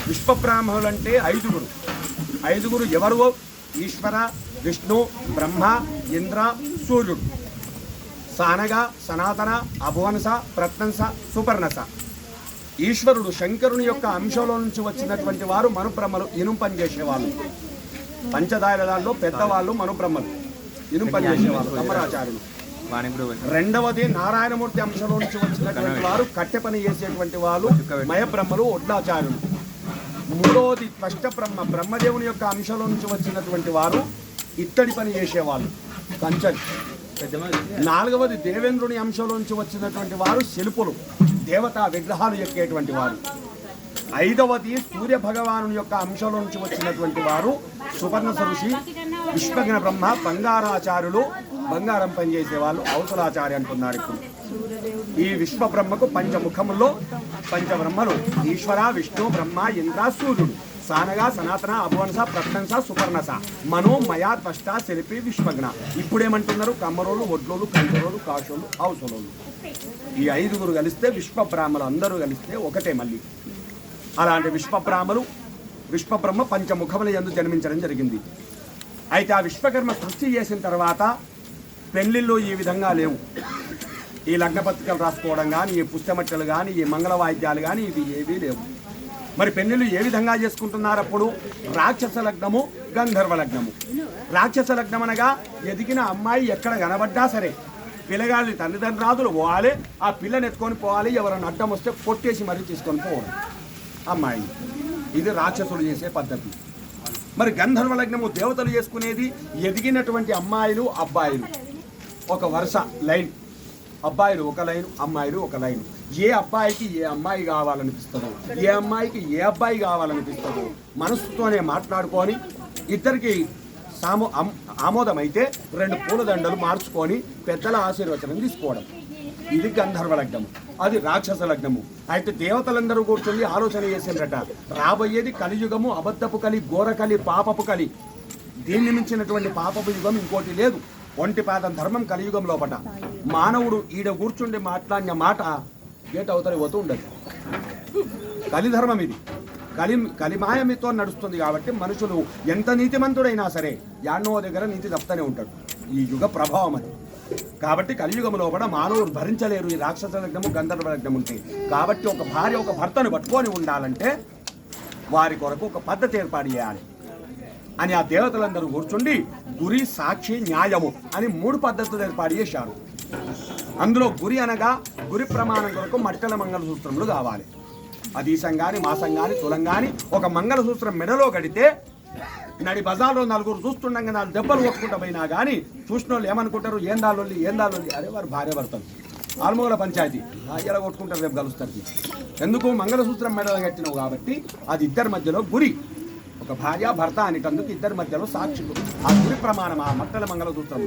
విశ్వబ్రాహ్మణులు అంటే ఐదుగురు ఎవరు? ఈశ్వర, విష్ణు, బ్రహ్మ, ఇంద్ర, సూర్యుడు. సానగ, సనాతన, అభువనస, ప్రత్నంస, సుపర్ణస. ఈశ్వరుడు శంకరుని యొక్క అంశంలో నుంచి వచ్చినటువంటి వారు మనుబ్రహ్మలు, ఇనుము పనిచేసేవాళ్ళు. పంచదార దానిలో పెద్దవాళ్ళు మనుబ్రహ్మలు, ఇనుము పనిచేసేవాళ్ళు, కమ్మరాచార్యులు. రెండవది నారాయణమూర్తి అంశంలో నుంచి వచ్చినటువంటి వారు కట్టె పని చేసేటువంటి వాళ్ళు మయబ్రహ్మలు, ఒడ్లాచార్యులు. మూడవది త్వష్టబ్రహ్మ, బ్రహ్మదేవుని యొక్క అంశంలో నుంచి వచ్చినటువంటి వారు ఇత్తడి పని చేసేవాళ్ళు, కంచలి. నాలుగవది దేవేంద్రుని అంశంలో నుంచి వచ్చినటువంటి వారు శిల్పులు, దేవతా విగ్రహాలు ఎక్కేటువంటి వారు. ఐదవది సూర్య భగవాను యొక్క అంశంలో నుంచి వచ్చినటువంటి వారు సుపర్ణ ఋషి, విశ్వజ్ఞ బ్రహ్మ, బంగారాచార్యులు, బంగారం పనిచేసేవాళ్ళు, అవసరాచార్య అంటున్నారు. ఇప్పుడు ఈ విశ్వబ్రహ్మకు పంచముఖముల్లో పంచబ్రహ్మలు ఈశ్వర, విష్ణు, బ్రహ్మ, ఇంద్ర, సూర్యుడు. సానగా, సనాతన, అభువనస, ప్రత్నంస, సుపర్ణస. మనో, మయా, త్వష్ట, శిల్పి, విశ్వజ్ఞ. ఇప్పుడేమంటున్నారు? కమ్మరోలు, ఒడ్లోలు, కంచరోలు, కాశోలు, అవసరోలు. ఈ ఐదుగురు కలిస్తే విశ్వబ్రాహ్మలు అందరూ కలిస్తే ఒకటే మళ్ళీ. అలాంటి విశ్వబ్రహ్మ పంచముఖముల యందు జన్మించడం జరిగింది. అయితే ఆ విశ్వకర్మ సృష్టి చేసిన తర్వాత పెళ్లిళ్ళు ఈ విధంగా లేవు. ఈ లగ్నపత్రికలు రాసుకోవడం కానీ, ఈ పుస్తమట్టలు కానీ, ఈ మంగళ వాయిద్యాలు కానీ ఇవి ఏవీ లేవు. మరి పెళ్లిళ్ళు ఏ విధంగా చేసుకుంటున్నారు? అప్పుడు రాక్షస లగ్నము, గంధర్వ లగ్నము. రాక్షస లగ్నం అనగా ఎదిగిన అమ్మాయి ఎక్కడ కనబడ్డా సరే పిల్లగాళ్ళని తల్లిదండ్రులు పోవాలి, ఆ పిల్లని ఎత్తుకొని పోవాలి, ఎవరైనా అడ్డం వస్తే కొట్టేసి మరీ తీసుకొని పోవడం అమ్మాయి. ఇది రాక్షసులు చేసే పద్ధతి. మరి గంధర్వ లగ్నము దేవతలు చేసుకునేది ఎదిగినటువంటి అమ్మాయిలు, అబ్బాయిలు ఒక వరుస లైన్, అబ్బాయిలు ఒక లైన్, అమ్మాయిలు ఒక లైన్. ఏ అబ్బాయికి ఏ అమ్మాయి కావాలనిపిస్తుందో, ఏ అమ్మాయికి ఏ అబ్బాయి కావాలనిపిస్తుందో మనసుతోనే మాట్లాడుకొని ఇద్దరికి ఆమోదమైతే 2 పూలదండలు మార్చుకొని పెద్దల ఆశీర్వచనం తీసుకోవడం. ఇది గంధర్వ లగ్నము. అది రాక్షస లగ్నము. అయితే దేవతలందరూ కూర్చొని ఆలోచన చేసిందట, రాబోయేది కలియుగము, అబద్ధపు కలి, ఘోరకలి, పాపపు కలి. దీన్ని మించినటువంటి పాపపు యుగం ఇంకోటి లేదు. ఒంటి పాదం ధర్మం కలియుగం లోపట. మానవుడు ఈడ కూర్చుండి మాట్లాడిన మాట గేట్ అవతలి పోతూ ఉండదు. కలిధర్మం ఇది. కలిమాయమితో నడుస్తుంది. కాబట్టి మనుషులు ఎంత నీతిమంతుడైనా సరే యాన్నో దగ్గర నీతి తప్పుతూనే ఉంటాడు. ఈ యుగ ప్రభావం అది. కాబట్టి కలియుగం లోపల మానవుడు భరించలేరు ఈ రాక్షస లగ్నము, గంధర్వ లగ్నం ఉంటే. కాబట్టి ఒక భార్య ఒక భర్తను పట్టుకొని ఉండాలంటే వారి కొరకు ఒక పద్ధతి ఏర్పాటు చేయాలి అని ఆ దేవతలందరూ కూర్చుండి గురి, సాక్షి, న్యాయము అని 3 పద్ధతులు ఏర్పాటు చేశారు. అందులో గురి అనగా గురి ప్రమాణం కొరకు మట్టల మంగళసూత్రములు కావాలి. అదీసం కానీ, మాసం కానీ, తులం కానీ ఒక మంగళసూత్రం మెడలో కడితే నడి బజార్లో 4 చూస్తుండగా 4 దెబ్బలు కొట్టుకుంటూ పోయినా కానీ చూసిన వాళ్ళు ఏమనుకుంటారు? ఏందాలొల్లి. అరే వారు భార్య భర్తలు, ఆల్మూల పంచాయతీ ఎలా కొట్టుకుంటారు, రేపు కలుస్తారు. ఎందుకు? మంగళసూత్రం మెడలో కట్టినావు కాబట్టి అది ఇద్దరి మధ్యలో గురి. ఒక భార్య భర్త అనేటందుకు ఇద్దరి మధ్యలో సాక్షులు. ఆ గురి ప్రమాణం ఆ మట్టల మంగళసూత్రం.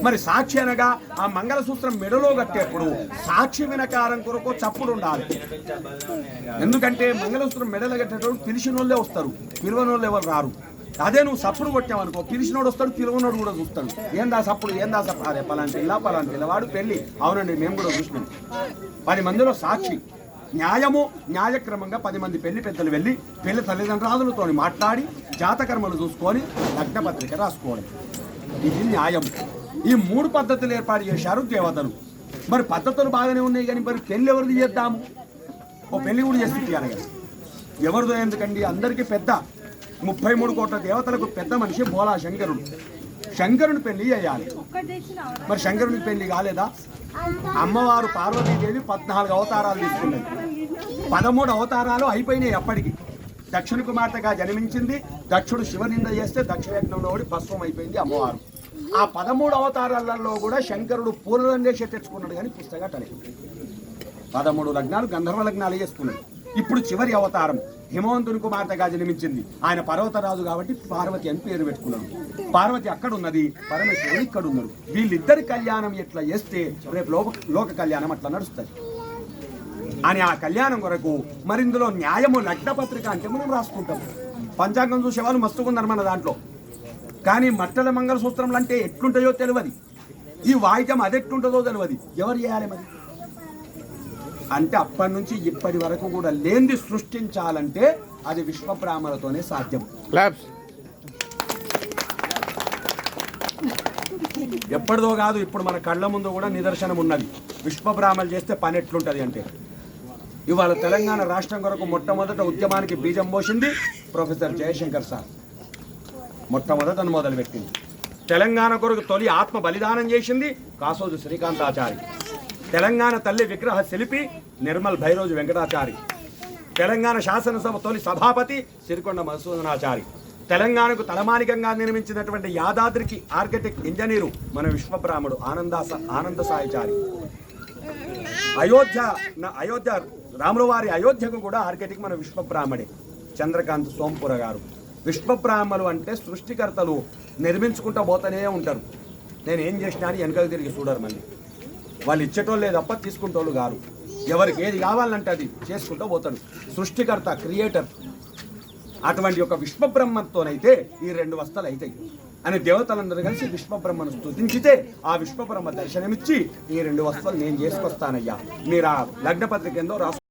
మరి సాక్షి అనగా ఆ మంగళసూత్రం మెడలో కట్టేప్పుడు సాక్షి వినకారం కొరకు చప్పుడు ఉండాలి. ఎందుకంటే మంగళసూత్రం మెడలో కట్టేటప్పుడు పిలిచిన వాళ్ళే వస్తారు, పిలువని వాళ్ళు ఎవరు రారు. అదే నువ్వు సప్పుడు కొట్టావనుకో, పిలిచినోడు వస్తాడు, పిలువనోడు కూడా చూస్తాడు. ఏందా సప్పుడు, అరే పలాంటి పిల్లవాడు పెళ్ళి. అవునండి, మేము కూడా చూసినాం. 10 మందిలో సాక్షి. న్యాయము, న్యాయక్రమంగా 10 మంది పెళ్లి పెద్దలు వెళ్ళి పెళ్లి తల్లిదండ్రులతో మాట్లాడి జాతకర్మలు చూసుకొని లగ్నపత్రిక రాసుకోవడం. ఇది న్యాయం. ఈ 3 పద్ధతులు ఏర్పాటు చేశారు దేవతలు. మరి పద్ధతులు బాగానే ఉన్నాయి కానీ మరి పెళ్లి ఎవరిది చేద్దాము? ఓ పెళ్లి కూడా చేసి తీయాలి కదా. ఎవరిదో ఎందుకండి? అందరికీ పెద్ద 33 కోట్ల దేవతలకు పెద్ద మనిషి బోలా శంకరుడు. శంకరుని పెళ్లి చేయాలి. మరి శంకరునికి పెళ్లి కాలేదా? అమ్మవారు పార్వతీదేవి 14 అవతారాలు తీసుకున్నది. 13 అవతారాలు అయిపోయినాయి అప్పటికి. దక్షిణ కుమార్తెగా జన్మించింది. దక్షుడు శివనింద చేస్తే దక్షయజ్ఞంలో ఓడి భస్వం అయిపోయింది అమ్మవారు. ఆ 13 అవతారాలలో కూడా శంకరుడు పూలదండేసి తెచ్చుకున్నాడు కానీ పుస్తకటలేదు. 13 లగ్నాలు గంధర్వ లగ్నాలు చేసుకున్నాడు. ఇప్పుడు చివరి అవతారం హిమవంతుని కుమార్తెగా జన్మించింది. ఆయన పర్వతరాజు కాబట్టి పార్వతి అని పేరు పెట్టుకున్నాడు. పార్వతి అక్కడ ఉన్నది, పరమేశ్వరుడు ఇక్కడ ఉన్నాడు. వీళ్ళిద్దరి కళ్యాణం ఎట్లా చేస్తే రేపు లోక కళ్యాణం అట్లా నడుస్తుంది అని ఆ కళ్యాణం కొరకు మరి ఇందులో న్యాయము లగ్నపత్రిక అంటే మనం రాసుకుంటాం. పంచాంగం చూసే వాళ్ళు మస్తుకున్నారు మన దాంట్లో. కానీ మట్టల మంగళసూత్రములు అంటే ఎట్లుంటాయో తెలియదు. ఈ వాయిద్యం అది ఎట్లుంటుందో తెలియదు. ఎవరు చేయాలి మరి? అంటే అప్పటి నుంచి ఇప్పటి వరకు కూడా లేనిది సృష్టించాలంటే అది విశ్వబ్రాహ్మణులతోనే సాధ్యం. ఎప్పటిదో కాదు, ఇప్పుడు మన కళ్ళ ముందు కూడా నిదర్శనం ఉన్నది. విశ్వబ్రాహ్మణులు చేస్తే పని ఎట్లుంటది అంటే, ఇవాళ తెలంగాణ రాష్ట్రం కొరకు మొట్టమొదట ఉద్యమానికి బీజం పోసింది ప్రొఫెసర్ జయశంకర్ సార్. మొట్టమొదట మొదలుపెట్టింది. తెలంగాణ కొరకు తొలి ఆత్మ బలిదానం చేసింది కాసోజు శ్రీకాంతాచారి. తెలంగాణ తల్లి విగ్రహ శిల్పి నిర్మల్ భైరోజు వెంకటాచారి. తెలంగాణ శాసనసభ తొలి సభాపతి సిరికొండ మధుసూదనాచారి. తెలంగాణకు తలమానికంగా నిర్మించినటువంటి యాదాద్రికి ఆర్కిటెక్ట్ ఇంజనీరు మన విశ్వబ్రాహ్మణుడు ఆనంద సాయిచారి. అయోధ్య రాములవారి అయోధ్యకు కూడా ఆర్కిటెక్ట్ మన విశ్వబ్రాహ్మణే చంద్రకాంత్ సోంపుర గారు. విశ్వబ్రాహ్మణులు అంటే సృష్టికర్తలు, నిర్మించుకుంటూ పోతూనే ఉంటారు. నేను ఏం చేసినా అని వెనకకు తిరిగి చూడరు. మళ్ళీ వాళ్ళు ఇచ్చేటోళ్ళే తప్ప తీసుకుంటోళ్ళు గారు. ఎవరికి ఏది కావాలంటే అది చేసుకుంటూ పోతాడు. సృష్టికర్త, క్రియేటర్. అటువంటి ఒక విశ్వబ్రహ్మతోనైతే ఈ 2 వస్తువులు అవుతాయి అని దేవతలందరూ కలిసి విశ్వబ్రహ్మను స్తుతించితే ఆ విశ్వబ్రహ్మ దర్శనమిచ్చి ఈ 2 వస్తువులు నేను చేసుకొస్తానయ్యా, మీరు ఆ లగ్న పత్రిక ఏందో రాసు.